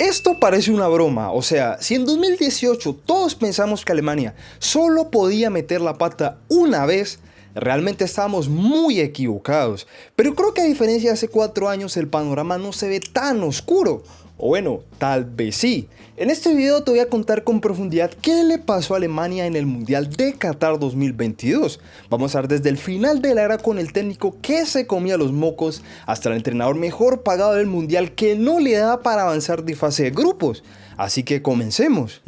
Esto parece una broma, o sea, si en 2018 todos pensamos que Alemania solo podía meter la pata una vez, realmente estábamos muy equivocados. Pero creo que a diferencia de hace 4 años el panorama no se ve tan oscuro. O bueno, tal vez sí. En este video te voy a contar con profundidad qué le pasó a Alemania en el Mundial de Qatar 2022. Vamos a ver desde el final de la era con el técnico que se comía los mocos hasta el entrenador mejor pagado del Mundial que no le da para avanzar de fase de grupos. Así que comencemos.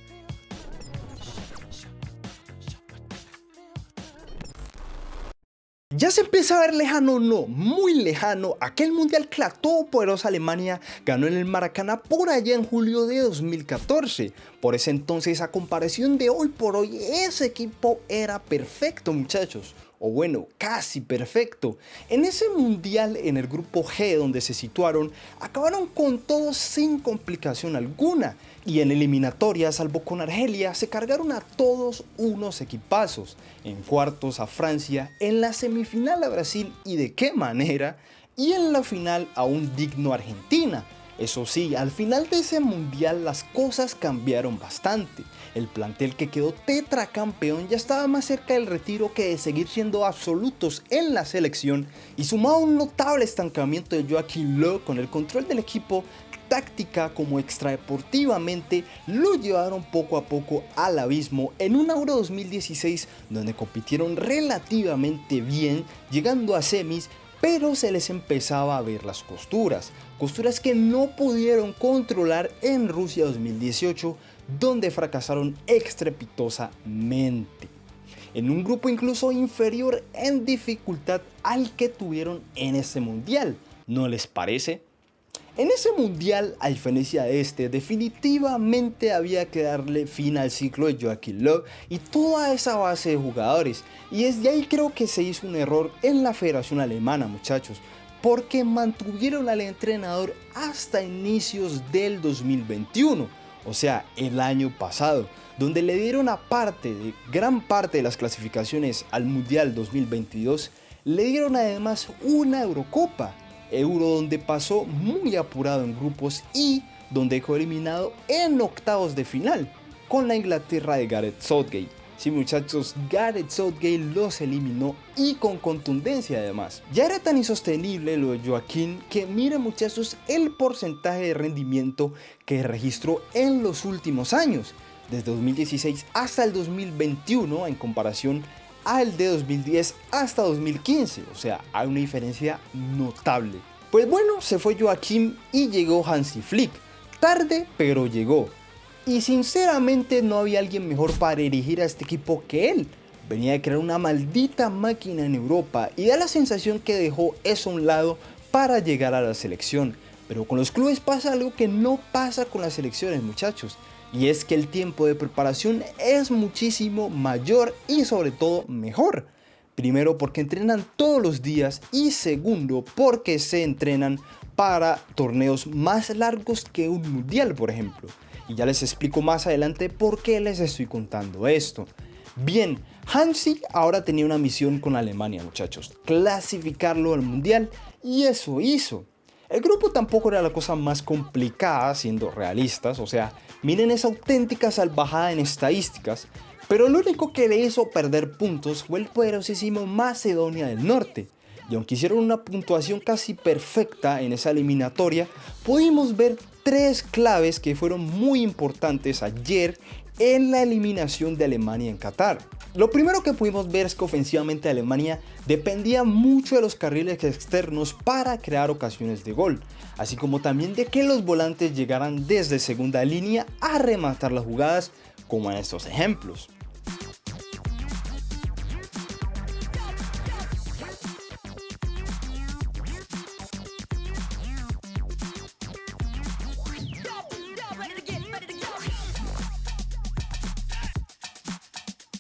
Ya se empieza a ver lejano, no, muy lejano, aquel mundial que la todopoderosa Alemania ganó en el Maracaná por allá en julio de 2014. Por ese entonces, a comparación de hoy por hoy, ese equipo era perfecto, muchachos. O bueno, casi perfecto. En ese mundial, en el grupo G donde se situaron, acabaron con todos sin complicación alguna. Y en eliminatoria, salvo con Argelia, se cargaron a todos unos equipazos. En cuartos a Francia, en la semifinal a Brasil y de qué manera, y en la final a un digno Argentina. Eso sí, al final de ese mundial las cosas cambiaron bastante. El plantel que quedó tetracampeón ya estaba más cerca del retiro que de seguir siendo absolutos en la selección, y sumado a un notable estancamiento de Joachim Löw con el control del equipo, táctica como extradeportivamente lo llevaron poco a poco al abismo en un Euro 2016 donde compitieron relativamente bien, llegando a semis, pero se les empezaba a ver las costuras que no pudieron controlar en Rusia 2018, donde fracasaron estrepitosamente, en un grupo incluso inferior en dificultad al que tuvieron en ese mundial. ¿No les parece? En ese mundial, a diferencia de este, definitivamente había que darle fin al ciclo de Joachim Löw y toda esa base de jugadores. Y desde ahí creo que se hizo un error en la Federación Alemana, muchachos, porque mantuvieron al entrenador hasta inicios del 2021, o sea, el año pasado, donde le dieron aparte de gran parte de las clasificaciones al Mundial 2022, le dieron además una Eurocopa. Euro donde pasó muy apurado en grupos y donde quedó eliminado en octavos de final con la Inglaterra de Gareth Southgate. Sí, muchachos, Gareth Southgate los eliminó y con contundencia además. Ya era tan insostenible lo de Joachim que miren, muchachos, el porcentaje de rendimiento que registró en los últimos años, desde 2016 hasta el 2021 en comparación al de 2010 hasta 2015, o sea, hay una diferencia notable. Pues bueno, se fue Joachim y llegó Hansi Flick, tarde pero llegó. Y sinceramente no había alguien mejor para dirigir a este equipo que él. Venía de crear una maldita máquina en Europa y da la sensación que dejó eso a un lado para llegar a la selección. Pero con los clubes pasa algo que no pasa con las selecciones, muchachos. Y es que el tiempo de preparación es muchísimo mayor y sobre todo mejor. Primero porque entrenan todos los días y segundo porque se entrenan para torneos más largos que un mundial, por ejemplo. Y ya les explico más adelante por qué les estoy contando esto. Bien, Hansi ahora tenía una misión con Alemania, muchachos, clasificarlo al mundial, y eso hizo. El grupo tampoco era la cosa más complicada, siendo realistas, o sea, miren esa auténtica salvajada en estadísticas, pero lo único que le hizo perder puntos fue el poderosísimo Macedonia del Norte. Y aunque hicieron una puntuación casi perfecta en esa eliminatoria, pudimos ver 3 claves que fueron muy importantes ayer en la eliminación de Alemania en Qatar. Lo primero que pudimos ver es que ofensivamente Alemania dependía mucho de los carriles externos para crear ocasiones de gol, así como también de que los volantes llegaran desde segunda línea a rematar las jugadas, como en estos ejemplos.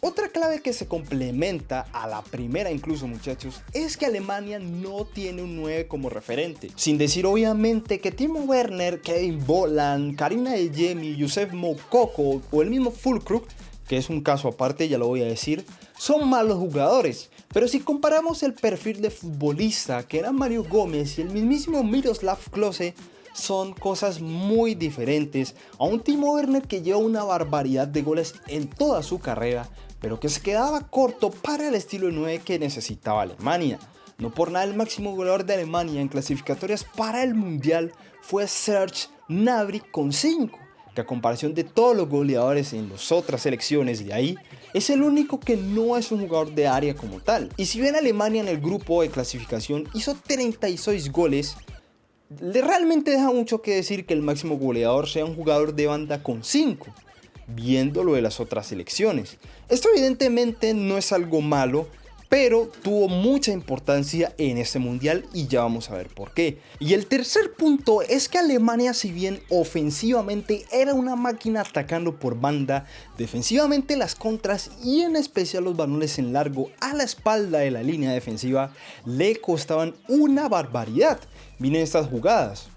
Otra clave que se complementa a la primera incluso, muchachos, es que Alemania no tiene un 9 como referente. Sin decir obviamente que Timo Werner, Kevin Volland, Karina Adeyemi, Youssef Moukoko o el mismo Füllkrug, que es un caso aparte, ya lo voy a decir, son malos jugadores. Pero si comparamos el perfil de futbolista que era Mario Gómez y el mismísimo Miroslav Klose, son cosas muy diferentes a un Timo Werner que lleva una barbaridad de goles en toda su carrera, pero que se quedaba corto para el estilo de 9 que necesitaba Alemania. No por nada el máximo goleador de Alemania en clasificatorias para el Mundial fue Serge Gnabry con 5, que a comparación de todos los goleadores en las otras selecciones de ahí, es el único que no es un jugador de área como tal. Y si bien Alemania en el grupo de clasificación hizo 36 goles, realmente deja mucho que decir que el máximo goleador sea un jugador de banda con 5, viendo lo de las otras selecciones. Esto evidentemente no es algo malo, pero tuvo mucha importancia en este mundial y ya vamos a ver por qué. Y el tercer punto es que Alemania, si bien ofensivamente era una máquina atacando por banda, defensivamente las contras y en especial los balones en largo a la espalda de la línea defensiva le costaban una barbaridad. Miren estas jugadas.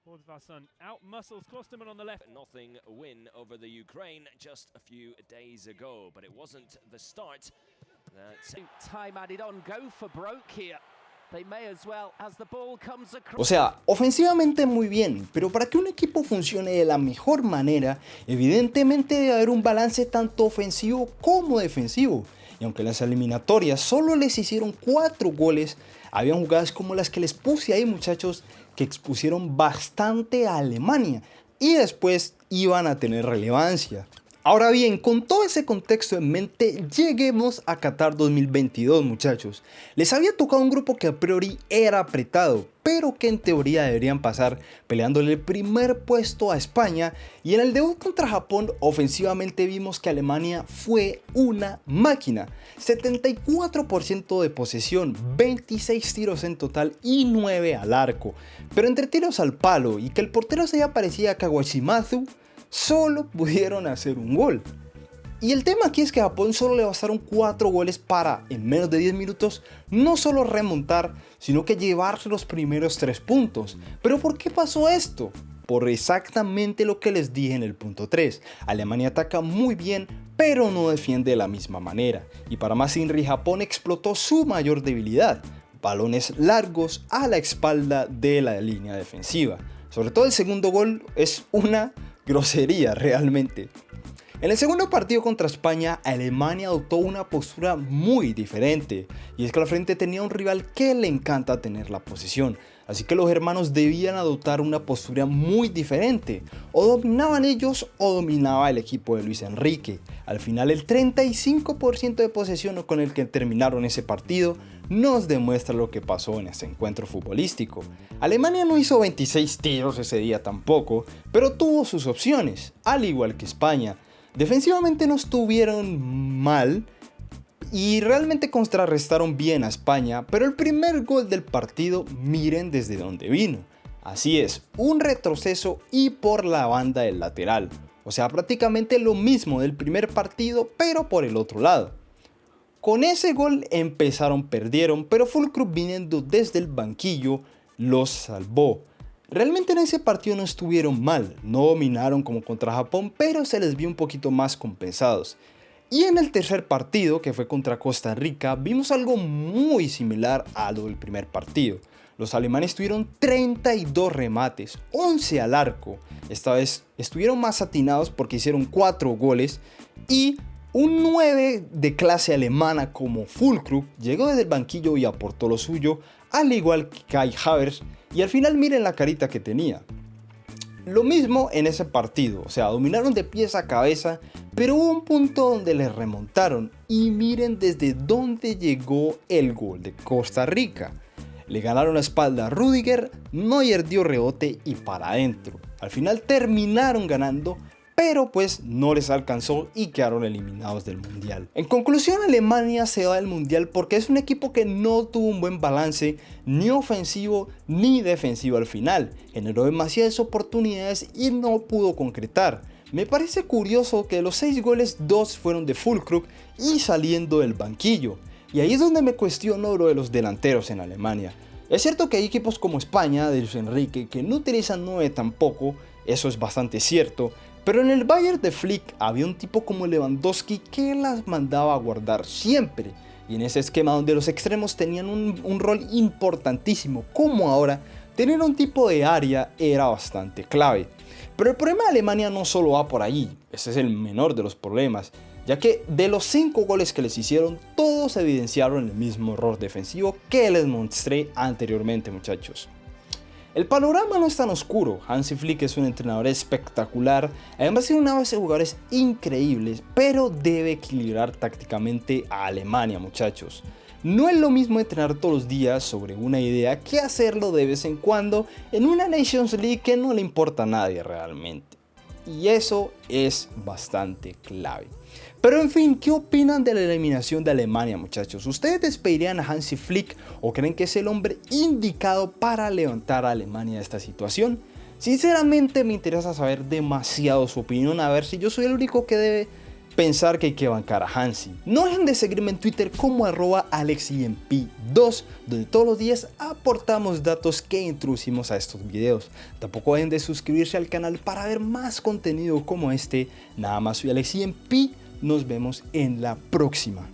Bodvarsson out-muscles Klosterman on the left. Nothing win over the Ukraine just a few days ago, but it wasn't the start. Time added on, go for broke here. They may as well as the ball comes across. O sea, ofensivamente muy bien, pero para que un equipo funcione de la mejor manera, evidentemente debe haber un balance tanto ofensivo como defensivo. Y aunque en las eliminatorias solo les hicieron 4 goles, habían jugadas como las que les puse ahí, muchachos, que expusieron bastante a Alemania y después iban a tener relevancia. Ahora bien, con todo ese contexto en mente, lleguemos a Qatar 2022, muchachos. Les había tocado un grupo que a priori era apretado, pero que en teoría deberían pasar peleándole el primer puesto a España, y en el debut contra Japón ofensivamente vimos que Alemania fue una máquina. 74% de posesión, 26 tiros en total y 9 al arco, pero entre tiros al palo y que el portero se haya parecido a Kawashimazu, solo pudieron hacer un gol. Y el tema aquí es que a Japón solo le bastaron 4 goles para, en menos de 10 minutos, no solo remontar, sino que llevarse los primeros 3 puntos. ¿Pero por qué pasó esto? Por exactamente lo que les dije en el punto 3. Alemania ataca muy bien, pero no defiende de la misma manera. Y para más Inri, Japón explotó su mayor debilidad: balones largos a la espalda de la línea defensiva. Sobre todo el segundo gol es una grosería realmente. En el segundo partido contra España, Alemania adoptó una postura muy diferente, y es que al frente tenía un rival que le encanta tener la posesión, así que los hermanos debían adoptar una postura muy diferente: o dominaban ellos o dominaba el equipo de Luis Enrique. Al final el 35% de posesión con el que terminaron ese partido nos demuestra lo que pasó en este encuentro futbolístico. Alemania no hizo 26 tiros ese día tampoco, pero tuvo sus opciones, al igual que España. Defensivamente no estuvieron mal y realmente contrarrestaron bien a España, pero el primer gol del partido, miren desde dónde vino. Así es, un retroceso y por la banda del lateral. O sea, prácticamente lo mismo del primer partido, pero por el otro lado. Con ese gol perdieron, pero Füllkrug, viniendo desde el banquillo, los salvó. Realmente en ese partido no estuvieron mal, no dominaron como contra Japón, pero se les vio un poquito más compensados. Y en el tercer partido, que fue contra Costa Rica, vimos algo muy similar a lo del primer partido. Los alemanes tuvieron 32 remates, 11 al arco. Esta vez estuvieron más atinados porque hicieron 4 goles, y un 9 de clase alemana como Füllkrug llegó desde el banquillo y aportó lo suyo, al igual que Kai Havertz, y al final miren la carita que tenía. Lo mismo en ese partido, o sea, dominaron de pies a cabeza, pero hubo un punto donde les remontaron, y miren desde dónde llegó el gol de Costa Rica. Le ganaron la espalda a Rüdiger, Neuer dio rebote y para adentro. Al final terminaron ganando, pero pues no les alcanzó y quedaron eliminados del mundial. En conclusión, Alemania se va del mundial porque es un equipo que no tuvo un buen balance ni ofensivo ni defensivo al final. Generó demasiadas oportunidades y no pudo concretar. Me parece curioso que de los 6 goles, 2 fueron de Füllkrug y saliendo del banquillo. Y ahí es donde me cuestiono lo de los delanteros en Alemania. Es cierto que hay equipos como España, de Luis Enrique, que no utilizan 9 tampoco, eso es bastante cierto. Pero en el Bayern de Flick había un tipo como Lewandowski que las mandaba a guardar siempre. y en ese esquema donde los extremos tenían un rol importantísimo, como ahora, tener un tipo de área era bastante clave. Pero el problema de Alemania no solo va por ahí, ese es el menor de los problemas, ya que de los 5 goles que les hicieron, todos evidenciaron el mismo error defensivo que les mostré anteriormente, muchachos. El panorama no es tan oscuro, Hansi Flick es un entrenador espectacular, además tiene una base de jugadores increíbles, pero debe equilibrar tácticamente a Alemania, muchachos. No es lo mismo entrenar todos los días sobre una idea que hacerlo de vez en cuando en una Nations League que no le importa a nadie realmente. Y eso es bastante clave. Pero en fin, ¿qué opinan de la eliminación de Alemania, muchachos? ¿Ustedes despedirían a Hansi Flick o creen que es el hombre indicado para levantar a Alemania de esta situación? Sinceramente me interesa saber demasiado su opinión, a ver si yo soy el único que debe pensar que hay que bancar a Hansi. No dejen de seguirme en Twitter como @AlexIMP2, donde todos los días aportamos datos que introducimos a estos videos. Tampoco dejen de suscribirse al canal para ver más contenido como este. Nada más, soy AlexIMP, nos vemos en la próxima.